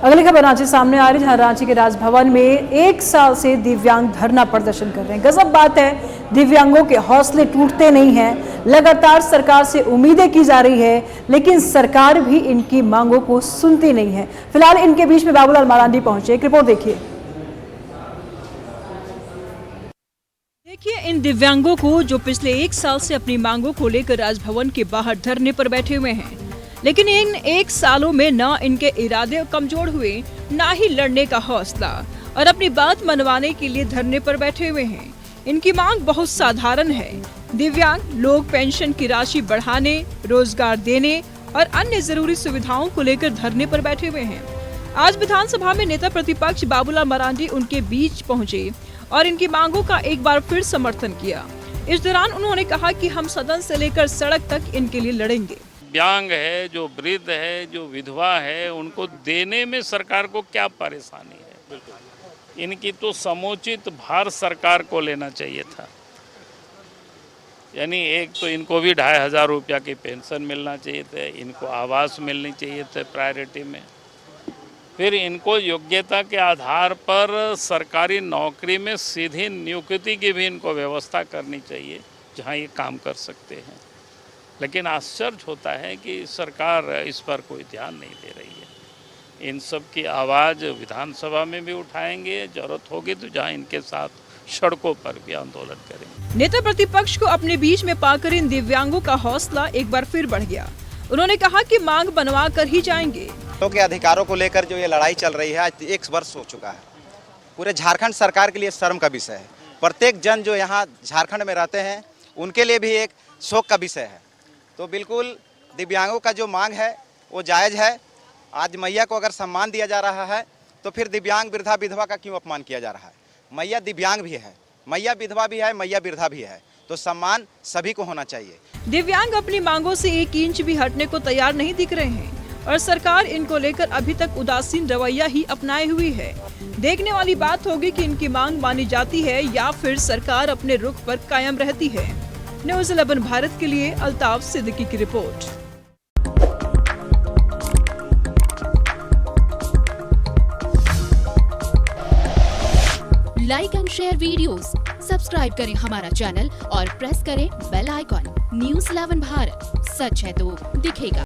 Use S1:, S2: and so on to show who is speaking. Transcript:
S1: अगली खबर रांची सामने आ रही है, जहां रांची के राजभवन में 1 साल से दिव्यांग धरना प्रदर्शन कर रहे हैं। गजब बात है, दिव्यांगों के हौसले टूटते नहीं हैं। लगातार सरकार से उम्मीदें की जा रही है, लेकिन सरकार भी इनकी मांगों को सुनती नहीं है। फिलहाल इनके बीच में बाबूलाल मरांडी पहुंचे। एक रिपोर्ट देखिए। देखिए इन दिव्यांगों को जो पिछले 1 साल से अपनी मांगों को लेकर राजभवन के बाहर धरने पर बैठे हुए हैं, लेकिन इन 1 सालों में न इनके इरादे कमजोर हुए, न ही लड़ने का हौसला, और अपनी बात मनवाने के लिए धरने पर बैठे हुए हैं। इनकी मांग बहुत साधारण है। दिव्यांग लोग पेंशन की राशि बढ़ाने, रोजगार देने और अन्य जरूरी सुविधाओं को लेकर धरने पर बैठे हुए हैं। आज विधानसभा में नेता प्रतिपक्ष बाबूलाल मरांडी उनके बीच पहुंचे और इनकी मांगों का एक बार फिर समर्थन किया। इस दौरान उन्होंने कहा कि हम सदन से लेकर सड़क तक इनके लिए लड़ेंगे।
S2: दिव्यांग है, जो वृद्ध है, जो विधवा है, उनको देने में सरकार को क्या परेशानी है? इनकी तो समुचित भार सरकार को लेना चाहिए था। यानी एक तो इनको भी 2500 रुपया की पेंशन मिलना चाहिए थे, इनको आवास मिलनी चाहिए थे प्रायोरिटी में, फिर इनको योग्यता के आधार पर सरकारी नौकरी में सीधी नियुक्ति की भी इनको व्यवस्था करनी चाहिए, जहां ये काम कर सकते हैं। लेकिन आश्चर्य होता है कि सरकार इस पर कोई ध्यान नहीं दे रही है। इन सब की आवाज़ विधानसभा में भी उठाएंगे, जरूरत होगी तो जहां इनके साथ सड़कों पर भी आंदोलन करेंगे।
S1: नेता प्रतिपक्ष को अपने बीच में पाकर इन दिव्यांगों का हौसला एक बार फिर बढ़ गया। उन्होंने कहा कि मांग बनवा कर ही जाएंगे।
S3: लोगों के अधिकारों को लेकर जो ये लड़ाई चल रही है, आज 1 वर्ष हो चुका है। पूरे झारखंड सरकार के लिए शर्म का विषय है। प्रत्येक जन जो यहाँ झारखंड में रहते हैं उनके लिए भी एक शोक का विषय है। तो बिल्कुल दिव्यांगों का जो मांग है वो जायज़ है। आज मैया को अगर सम्मान दिया जा रहा है तो फिर दिव्यांग वृद्धा विधवा का क्यों अपमान किया जा रहा है? मैया दिव्यांग भी है, मैया विधवा भी है, मैया वृद्धा भी है, तो सम्मान सभी को होना चाहिए।
S1: दिव्यांग अपनी मांगों से 1 इंच भी हटने को तैयार नहीं दिख रहे हैं और सरकार इनको लेकर अभी तक उदासीन रवैया ही अपनाए हुई है। देखने वाली बात होगी कि इनकी मांग मानी जाती है या फिर सरकार अपने रुख पर कायम रहती है। न्यूज़ 11 भारत के लिए अल्ताफ सिद्दीकी की report.
S4: Like and share videos, subscribe करें हमारा चैनल और प्रेस करें बेल आइकॉन। न्यूज़ 11 भारत, सच है तो दिखेगा।